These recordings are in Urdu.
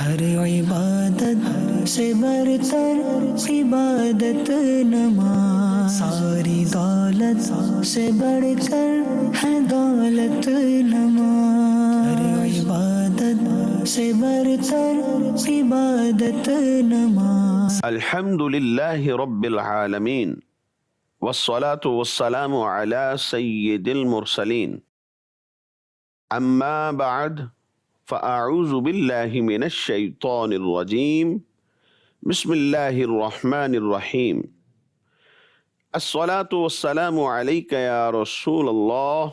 ہر عبادت سے برتر عبادت نماز، ساری دولت سے بڑھ کر ہے دولت نماز، ہر عبادت سے برتر عبادت نماز۔ الحمد للہ رب العالمین والصلاة والسلام على سید المرسلین، اما بعد فاعوذ باللہ من الشیطان الرجیم، بسم اللہ الرحمن الرحیم۔ الصلاة والسلام علیک یا رسول اللہ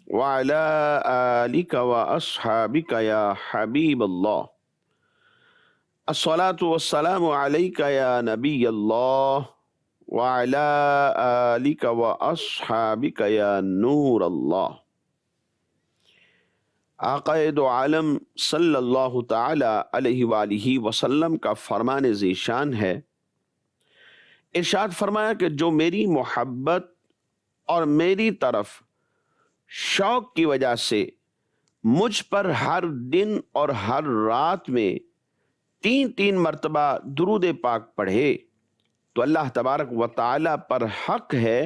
وعلى آلک واصحابک یا حبیب اللہ، الصلاة والسلام علیک یا نبی اللہ وعلى آلک واصحابک یا نور اللہ۔ آقا دو عالم صلی اللہ تعالی علیہ وآلہ وسلم کا فرمان ذیشان ہے، ارشاد فرمایا کہ جو میری محبت اور میری طرف شوق کی وجہ سے مجھ پر ہر دن اور ہر رات میں 3 مرتبہ درود پاک پڑھے تو اللہ تبارک و تعالی پر حق ہے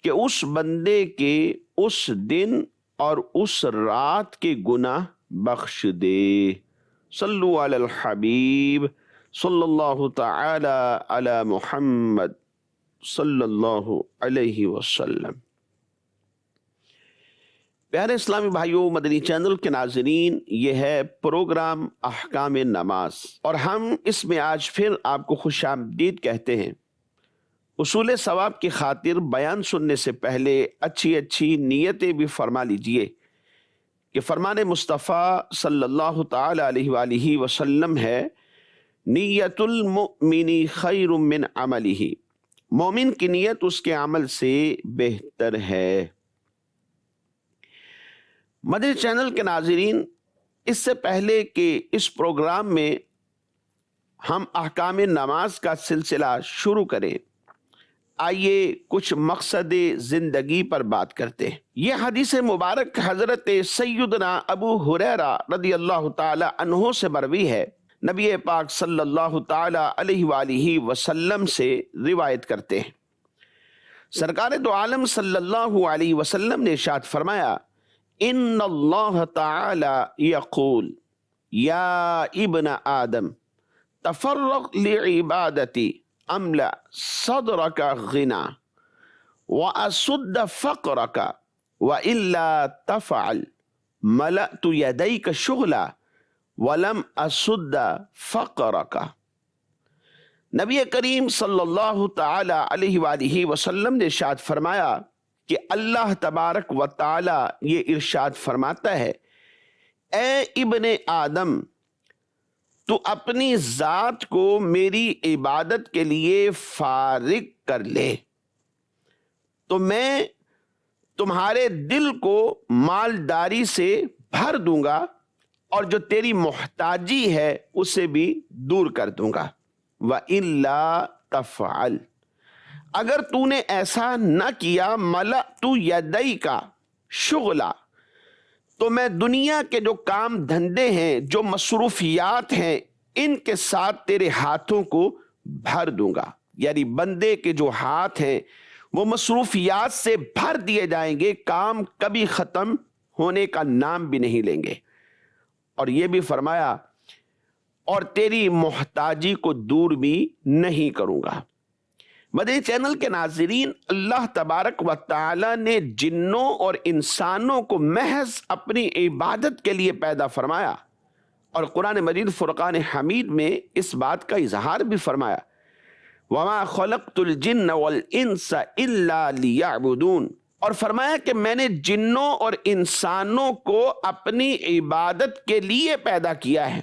کہ اس بندے کے اس دن اور اس رات کے گناہ بخش دے۔ صلو علی الحبیب صلی اللہ تعالی علی محمد صلی اللہ علیہ وسلم۔ پیارے اسلامی بھائیوں، مدنی چینل کے ناظرین، یہ ہے پروگرام احکام نماز، اور ہم اس میں آج پھر آپ کو خوش آمدید کہتے ہیں۔ اصول ثواب کی خاطر بیان سننے سے پہلے اچھی نیتیں بھی فرما لیجئے کہ فرمان مصطفیٰ صلی اللہ تعالی علیہ وآلہ وسلم ہے، نیت المؤمن خیر من عملہ، مومن کی نیت اس کے عمل سے بہتر ہے۔ مدنی چینل کے ناظرین، اس سے پہلے کہ اس پروگرام میں ہم احکام نماز کا سلسلہ شروع کریں، آئیے کچھ مقصد زندگی پر بات کرتے ہیں۔ یہ حدیث مبارک حضرت سیدنا ابو ہریرہ رضی اللہ تعالی عنہ سے مروی ہے، نبی پاک صلی اللہ تعالی علیہ وآلہ وسلم سے روایت کرتے ہیں۔ سرکار دو عالم صلی اللہ علیہ وسلم نے ارشاد فرمایا، ان اللہ تعالی یقول یا ابن آدم تفرغ لعبادتی املا صدرک غنا واسد فقرک والا تفعل ملأت یدیک شغلا ولم اسد فقرک۔ نبی کریم صلی اللہ تعالی علیہ وآلہ وسلم نے ارشاد فرمایا کہ اللہ تبارک و تعالی یہ ارشاد فرماتا ہے، اے ابن آدم، تو اپنی ذات کو میری عبادت کے لیے فارغ کر لے تو میں تمہارے دل کو مالداری سے بھر دوں گا اور جو تیری محتاجی ہے اسے بھی دور کر دوں گا۔ وَإِلَّا تَفْعَلْ، اگر تو نے ایسا نہ کیا، مَلَأْتُ يَدَيْكَ شُغْلًا، تو میں دنیا کے جو کام دھندے ہیں، جو مصروفیات ہیں، ان کے ساتھ تیرے ہاتھوں کو بھر دوں گا۔ یعنی بندے کے جو ہاتھ ہیں وہ مصروفیات سے بھر دیے جائیں گے، کام کبھی ختم ہونے کا نام بھی نہیں لیں گے۔ اور یہ بھی فرمایا، اور تیری محتاجی کو دور بھی نہیں کروں گا۔ مدنی چینل کے ناظرین، اللہ تبارک و تعالی نے جنوں اور انسانوں کو محض اپنی عبادت کے لیے پیدا فرمایا، اور قرآن مجید فرقان حمید میں اس بات کا اظہار بھی فرمایا، وَمَا خَلَقْتُ الْجِنَّ وَالْإِنسَ إِلَّا لِيَعْبُدُونَ، اور فرمایا کہ میں نے جنوں اور انسانوں کو اپنی عبادت کے لیے پیدا کیا ہے۔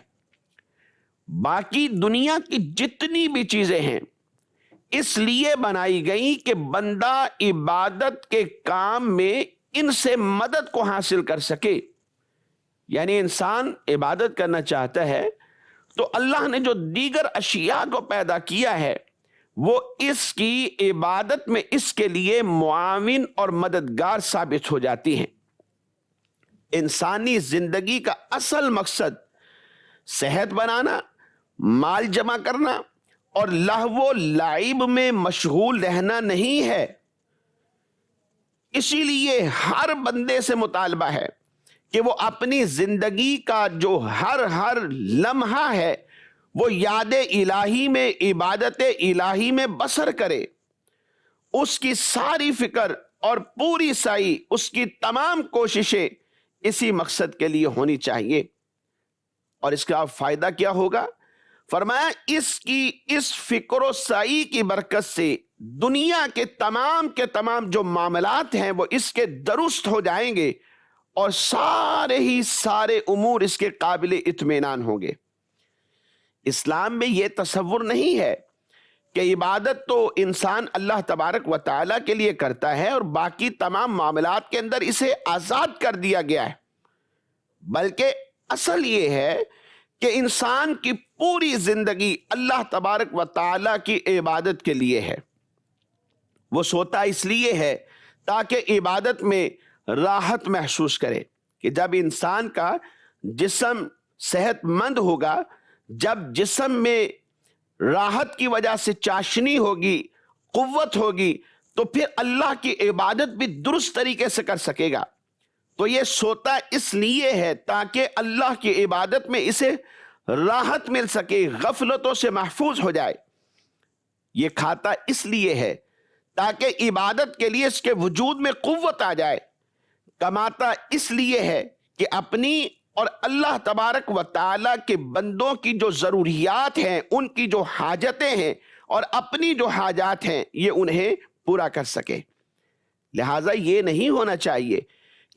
باقی دنیا کی جتنی بھی چیزیں ہیں اس لیے بنائی گئی کہ بندہ عبادت کے کام میں ان سے مدد کو حاصل کر سکے۔ یعنی انسان عبادت کرنا چاہتا ہے تو اللہ نے جو دیگر اشیاء کو پیدا کیا ہے وہ اس کی عبادت میں اس کے لیے معاون اور مددگار ثابت ہو جاتی ہیں۔ انسانی زندگی کا اصل مقصد صحت بنانا، مال جمع کرنا اور لہو و لعب میں مشغول رہنا نہیں ہے۔ اسی لیے ہر بندے سے مطالبہ ہے کہ وہ اپنی زندگی کا جو ہر لمحہ ہے وہ یاد الہی میں، عبادت الہی میں بسر کرے۔ اس کی ساری فکر اور پوری سعی، اس کی تمام کوششیں اسی مقصد کے لیے ہونی چاہیے۔ اور اس کا فائدہ کیا ہوگا؟ فرمایا اس فکر و سعی کی برکت سے دنیا کے تمام جو معاملات ہیں وہ اس کے درست ہو جائیں گے اور سارے امور اس کے قابل اطمینان ہوں گے۔ اسلام میں یہ تصور نہیں ہے کہ عبادت تو انسان اللہ تبارک و تعالیٰ کے لیے کرتا ہے اور باقی تمام معاملات کے اندر اسے آزاد کر دیا گیا ہے، بلکہ اصل یہ ہے کہ انسان کی پوری زندگی اللہ تبارک و تعالیٰ کی عبادت کے لیے ہے۔ وہ سوتا اس لیے ہے تاکہ عبادت میں راحت محسوس کرے، کہ جب انسان کا جسم صحت مند ہوگا، جب جسم میں راحت کی وجہ سے چاشنی ہوگی، قوت ہوگی، تو پھر اللہ کی عبادت بھی درست طریقے سے کر سکے گا۔ تو یہ سوتا اس لیے ہے تاکہ اللہ کی عبادت میں اسے راحت مل سکے، غفلتوں سے محفوظ ہو جائے۔ یہ کھاتا اس لیے ہے تاکہ عبادت کے لیے اس کے وجود میں قوت آ جائے۔ کماتا اس لیے ہے کہ اپنی اور اللہ تبارک و تعالیٰ کے بندوں کی جو ضروریات ہیں، ان کی جو حاجتیں ہیں اور اپنی جو حاجات ہیں، یہ انہیں پورا کر سکے۔ لہٰذا یہ نہیں ہونا چاہیے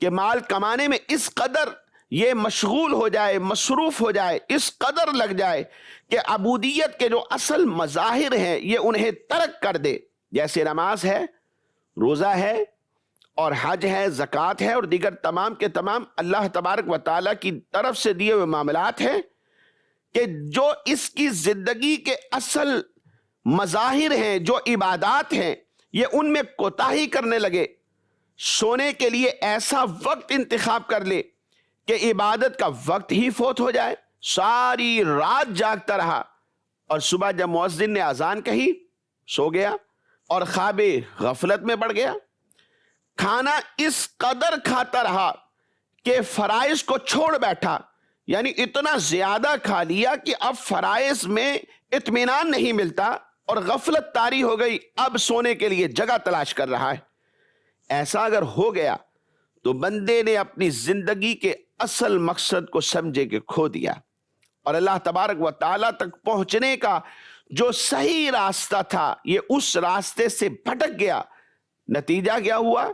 کہ مال کمانے میں اس قدر یہ مشغول ہو جائے، مصروف ہو جائے، اس قدر لگ جائے کہ عبودیت کے جو اصل مظاہر ہیں یہ انہیں ترک کر دے، جیسے نماز ہے، روزہ ہے اور حج ہے، زکوٰۃ ہے اور دیگر تمام کے تمام اللہ تبارک و تعالیٰ کی طرف سے دیے ہوئے معاملات ہیں، کہ جو اس کی زندگی کے اصل مظاہر ہیں، جو عبادات ہیں، یہ ان میں کوتاہی کرنے لگے۔ سونے کے لیے ایسا وقت انتخاب کر لے کہ عبادت کا وقت ہی فوت ہو جائے، ساری رات جاگتا رہا اور صبح جب مؤذن نے اذان کہی سو گیا اور خواب غفلت میں پڑ گیا۔ کھانا اس قدر کھاتا رہا کہ فرائض کو چھوڑ بیٹھا، یعنی اتنا زیادہ کھا لیا کہ اب فرائض میں اطمینان نہیں ملتا اور غفلت طاری ہو گئی، اب سونے کے لیے جگہ تلاش کر رہا ہے۔ ایسا اگر ہو گیا تو بندے نے اپنی زندگی کے اصل مقصد کو سمجھے کہ کھو دیا، اور اللہ تبارک و تعالیٰ تک پہنچنے کا جو صحیح راستہ تھا یہ اس راستے سے بھٹک گیا۔ نتیجہ کیا ہوا؟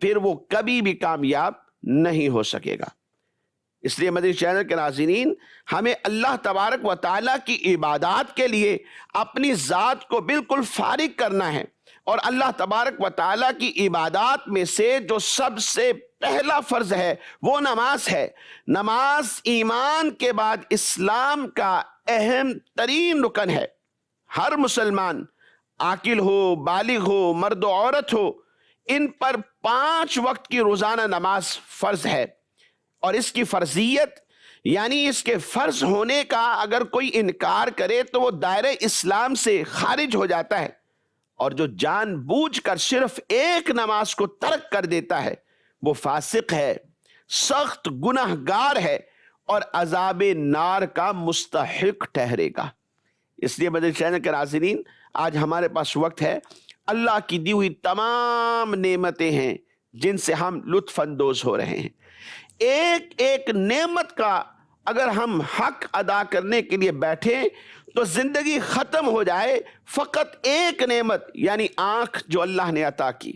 پھر وہ کبھی بھی کامیاب نہیں ہو سکے گا۔ اس لیے مدنی چینل کے ناظرین، ہمیں اللہ تبارک و تعالیٰ کی عبادات کے لیے اپنی ذات کو بالکل فارغ کرنا ہے، اور اللہ تبارک و تعالیٰ کی عبادات میں سے جو سب سے پہلا فرض ہے وہ نماز ہے۔ نماز ایمان کے بعد اسلام کا اہم ترین رکن ہے۔ ہر مسلمان، عاقل ہو، بالغ ہو، مرد و عورت ہو، ان پر 5 وقت کی روزانہ نماز فرض ہے، اور اس کی فرضیت یعنی اس کے فرض ہونے کا اگر کوئی انکار کرے تو وہ دائرہ اسلام سے خارج ہو جاتا ہے، اور جو جان بوجھ کر صرف ایک نماز کو ترک کر دیتا ہے وہ فاسق ہے، سخت گناہگار ہے اور عذاب نار کا مستحق ٹھہرے گا۔ اس لیے مدنی چینل کے ناظرین، آج ہمارے پاس وقت ہے، اللہ کی دی ہوئی تمام نعمتیں ہیں جن سے ہم لطف اندوز ہو رہے ہیں۔ ایک ایک نعمت کا اگر ہم حق ادا کرنے کے لیے بیٹھیں تو زندگی ختم ہو جائے۔ فقط ایک نعمت یعنی آنکھ جو اللہ نے عطا کی،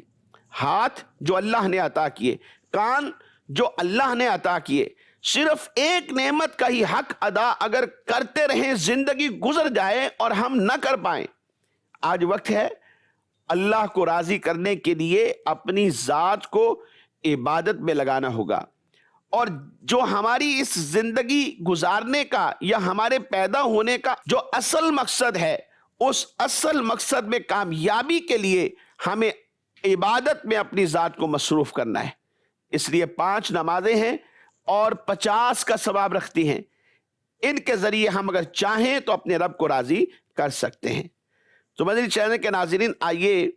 ہاتھ جو اللہ نے عطا کیے، کان جو اللہ نے عطا کیے، صرف ایک نعمت کا ہی حق ادا اگر کرتے رہیں، زندگی گزر جائے اور ہم نہ کر پائیں۔ آج وقت ہے اللہ کو راضی کرنے کے لیے اپنی ذات کو عبادت میں لگانا ہوگا، اور جو ہماری اس زندگی گزارنے کا یا ہمارے پیدا ہونے کا جو اصل مقصد ہے، اس اصل مقصد میں کامیابی کے لیے ہمیں عبادت میں اپنی ذات کو مصروف کرنا ہے۔ اس لیے 5 نمازیں ہیں اور 50 کا ثواب رکھتی ہیں۔ ان کے ذریعے ہم اگر چاہیں تو اپنے رب کو راضی کر سکتے ہیں۔ تو مدنی چینل کے ناظرین، آئیے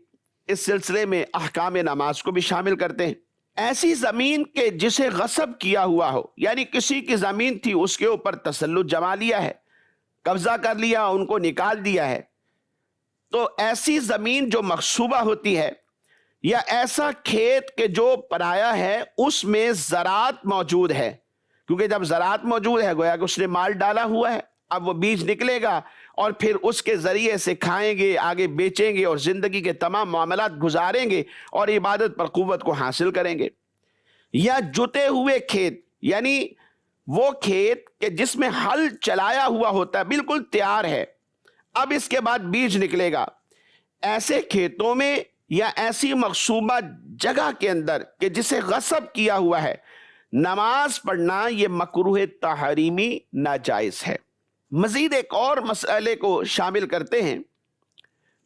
اس سلسلے میں احکام نماز کو بھی شامل کرتے ہیں۔ ایسی زمین کے جسے غصب کیا ہوا ہو، یعنی کسی کی زمین تھی، اس کے اوپر تسلط جما لیا ہے، قبضہ کر لیا، ان کو نکال دیا ہے، تو ایسی زمین جو مغصوبہ ہوتی ہے، یا ایسا کھیت کہ جو پرایا ہے، اس میں زراعت موجود ہے، کیونکہ جب زراعت موجود ہے گویا کہ اس نے مال ڈالا ہوا ہے، اب وہ بیج نکلے گا اور پھر اس کے ذریعے سے کھائیں گے، آگے بیچیں گے اور زندگی کے تمام معاملات گزاریں گے اور عبادت پر قوت کو حاصل کریں گے۔ یا جتے ہوئے کھیت، یعنی وہ کھیت کہ جس میں ہل چلایا ہوا ہوتا ہے، بالکل تیار ہے، اب اس کے بعد بیج نکلے گا۔ ایسے کھیتوں میں یا ایسی مغصوبہ جگہ کے اندر کہ جسے غصب کیا ہوا ہے، نماز پڑھنا یہ مکروہ تحریمی ناجائز ہے۔ مزید ایک اور مسئلے کو شامل کرتے ہیں۔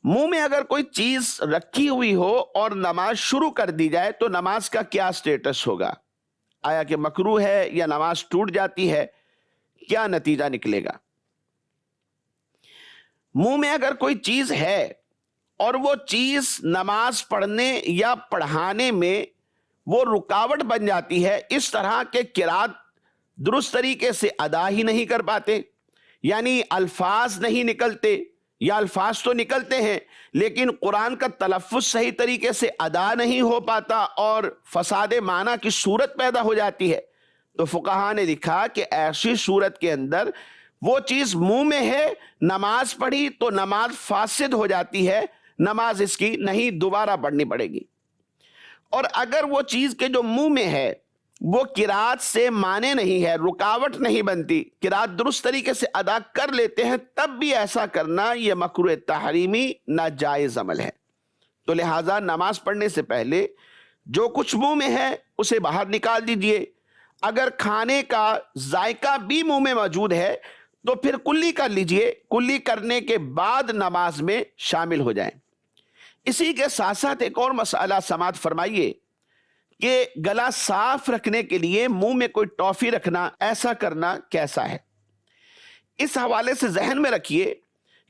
منہ میں اگر کوئی چیز رکھی ہوئی ہو اور نماز شروع کر دی جائے تو نماز کا کیا سٹیٹس ہوگا؟ آیا کہ مکروہ ہے یا نماز ٹوٹ جاتی ہے؟ کیا نتیجہ نکلے گا؟ منہ میں اگر کوئی چیز ہے اور وہ چیز نماز پڑھنے یا پڑھانے میں وہ رکاوٹ بن جاتی ہے، اس طرح کے قرات درست طریقے سے ادا ہی نہیں کر پاتے، یعنی الفاظ نہیں نکلتے، یا الفاظ تو نکلتے ہیں لیکن قرآن کا تلفظ صحیح طریقے سے ادا نہیں ہو پاتا اور فساد معنی کی صورت پیدا ہو جاتی ہے، تو فقہا نے لکھا کہ ایسی صورت کے اندر وہ چیز منہ میں ہے، نماز پڑھی تو نماز فاسد ہو جاتی ہے، نماز اس کی نہیں دوبارہ پڑھنی پڑے گی۔ اور اگر وہ چیز کے جو منہ میں ہے وہ قرات سے مانے نہیں ہے، رکاوٹ نہیں بنتی، قرات درست طریقے سے ادا کر لیتے ہیں، تب بھی ایسا کرنا یہ مکروہ تحریمی ناجائز عمل ہے۔ تو لہٰذا نماز پڑھنے سے پہلے جو کچھ منہ میں ہے اسے باہر نکال دیجئے۔ اگر کھانے کا ذائقہ بھی منہ میں موجود ہے تو پھر کلی کر لیجئے، کلی کرنے کے بعد نماز میں شامل ہو جائیں۔ اسی کے ساتھ ساتھ ایک اور مسئلہ سماعت فرمائیے کہ گلا صاف رکھنے کے لیے منہ میں کوئی ٹافی رکھنا، ایسا کرنا کیسا ہے؟ اس حوالے سے ذہن میں رکھیے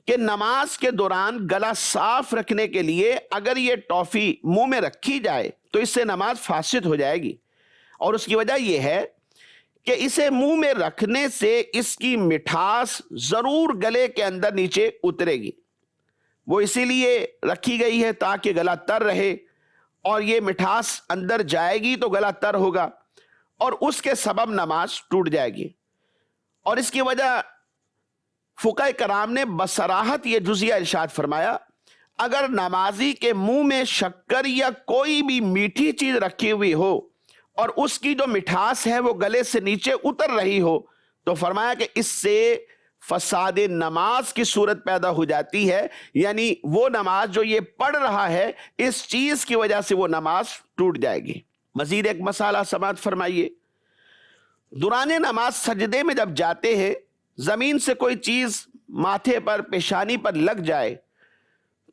کہ نماز کے دوران گلا صاف رکھنے کے لیے اگر یہ ٹافی منہ میں رکھی جائے تو اس سے نماز فاسد ہو جائے گی، اور اس کی وجہ یہ ہے کہ اسے منہ میں رکھنے سے اس کی مٹھاس ضرور گلے کے اندر نیچے اترے گی۔ وہ اسی لیے رکھی گئی ہے تاکہ گلا تر رہے، اور یہ مٹھاس اندر جائے گی تو گلا تر ہوگا اور اس کے سبب نماز ٹوٹ جائے گی۔ اور اس کی وجہ فقہاء کرام نے بصراحت یہ جزیہ ارشاد فرمایا، اگر نمازی کے منہ میں شکر یا کوئی بھی میٹھی چیز رکھی ہوئی ہو اور اس کی جو مٹھاس ہے وہ گلے سے نیچے اتر رہی ہو، تو فرمایا کہ اس سے فساد نماز کی صورت پیدا ہو جاتی ہے، یعنی وہ نماز جو یہ پڑھ رہا ہے اس چیز کی وجہ سے وہ نماز ٹوٹ جائے گی۔ مزید ایک مسئلہ سماعت فرمائیے، دوران نماز سجدے میں جب جاتے ہیں، زمین سے کوئی چیز ماتھے پر، پیشانی پر لگ جائے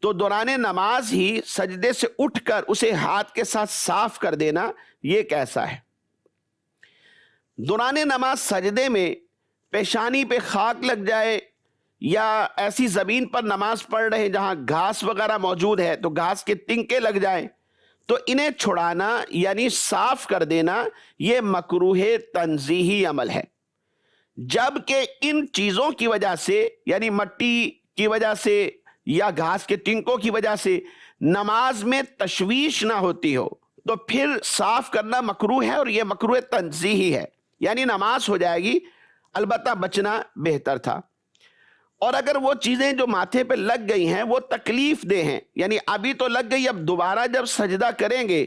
تو دوران نماز ہی سجدے سے اٹھ کر اسے ہاتھ کے ساتھ صاف کر دینا، یہ کیسا ہے؟ دوران نماز سجدے میں پیشانی پہ خاک لگ جائے یا ایسی زمین پر نماز پڑھ رہے ہیں جہاں گھاس وغیرہ موجود ہے تو گھاس کے تنکے لگ جائیں تو انہیں چھڑانا یعنی صاف کر دینا یہ مکروہ تنزیہی عمل ہے، جبکہ ان چیزوں کی وجہ سے یعنی مٹی کی وجہ سے یا گھاس کے تنکوں کی وجہ سے نماز میں تشویش نہ ہوتی ہو تو پھر صاف کرنا مکروہ ہے، اور یہ مکروہ تنزیہی ہے، یعنی نماز ہو جائے گی، البتہ بچنا بہتر تھا۔ اور اگر وہ چیزیں جو ماتھے پہ لگ گئی ہیں وہ تکلیف دہ ہیں، یعنی ابھی تو لگ گئی، اب دوبارہ جب سجدہ کریں گے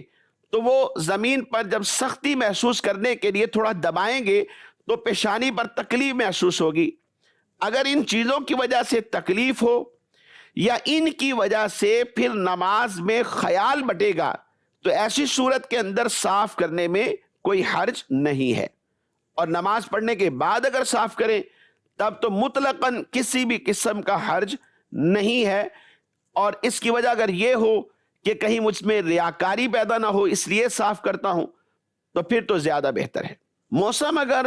تو وہ زمین پر جب سختی محسوس کرنے کے لیے تھوڑا دبائیں گے تو پیشانی پر تکلیف محسوس ہوگی۔ اگر ان چیزوں کی وجہ سے تکلیف ہو یا ان کی وجہ سے پھر نماز میں خیال بٹے گا تو ایسی صورت کے اندر صاف کرنے میں کوئی حرج نہیں ہے، اور نماز پڑھنے کے بعد اگر صاف کریں تب تو مطلقاً کسی بھی قسم کا حرج نہیں ہے۔ اور اس کی وجہ اگر یہ ہو کہ کہیں مجھ میں ریاکاری پیدا نہ ہو اس لیے صاف کرتا ہوں تو پھر تو زیادہ بہتر ہے۔ موسم اگر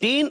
3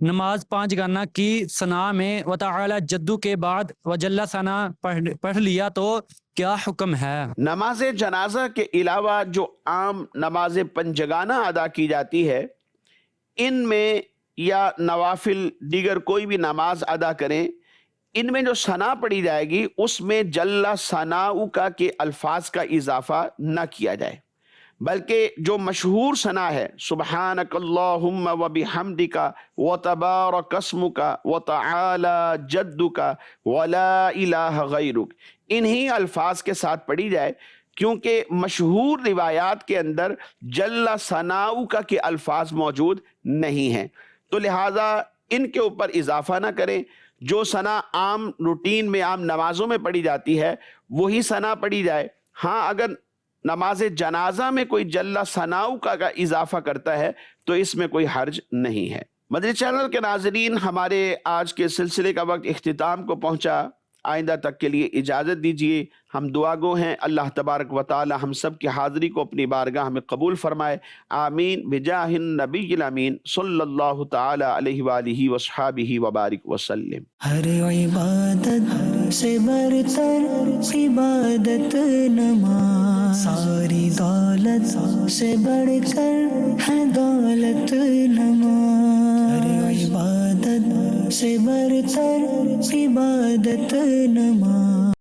نماز پانچ گانا کی ثنا میں وتعالی جدو کے بعد وجل ثنا پڑھ لیا تو کیا حکم ہے؟ نماز جنازہ کے علاوہ جو عام نماز پنجگانہ ادا کی جاتی ہے، ان میں یا نوافل دیگر کوئی بھی نماز ادا کریں، ان میں جو ثنا پڑھی جائے گی اس میں جل ثناؤک کے الفاظ کا اضافہ نہ کیا جائے، بلکہ جو مشہور ثنا ہے سبحانک اللہم و بحمدک و تبارک اسمک و تعالی جدک و لا الہ غیرک، انہی الفاظ کے ساتھ پڑھی جائے، کیونکہ مشہور روایات کے اندر جل ثناؤک کے الفاظ موجود نہیں ہیں، تو لہٰذا ان کے اوپر اضافہ نہ کریں۔ جو ثنا عام روٹین میں عام نمازوں میں پڑھی جاتی ہے وہی ثنا پڑھی جائے۔ ہاں اگر نماز جنازہ میں کوئی جل ثناؤک کا اضافہ کرتا ہے تو اس میں کوئی حرج نہیں ہے۔ مدنی چینل کے ناظرین، ہمارے آج کے سلسلے کا وقت اختتام کو پہنچا، آئندہ تک کے لیے اجازت دیجیے۔ ہم دعا گو ہیں، اللہ تبارک و تعالی ہم سب کی حاضری کو اپنی بارگاہ میں قبول فرمائے، آمین بجاہ النبی الامین صلی اللہ تعالی علیہ وآلہ وصحابہ وبارک وسلم۔ ہر عبادت سے برتر عبادت نماز، ساری دولت سے بڑھ کر ہے دولت نماز، ہر عبادت سے برتر عبادت نماز۔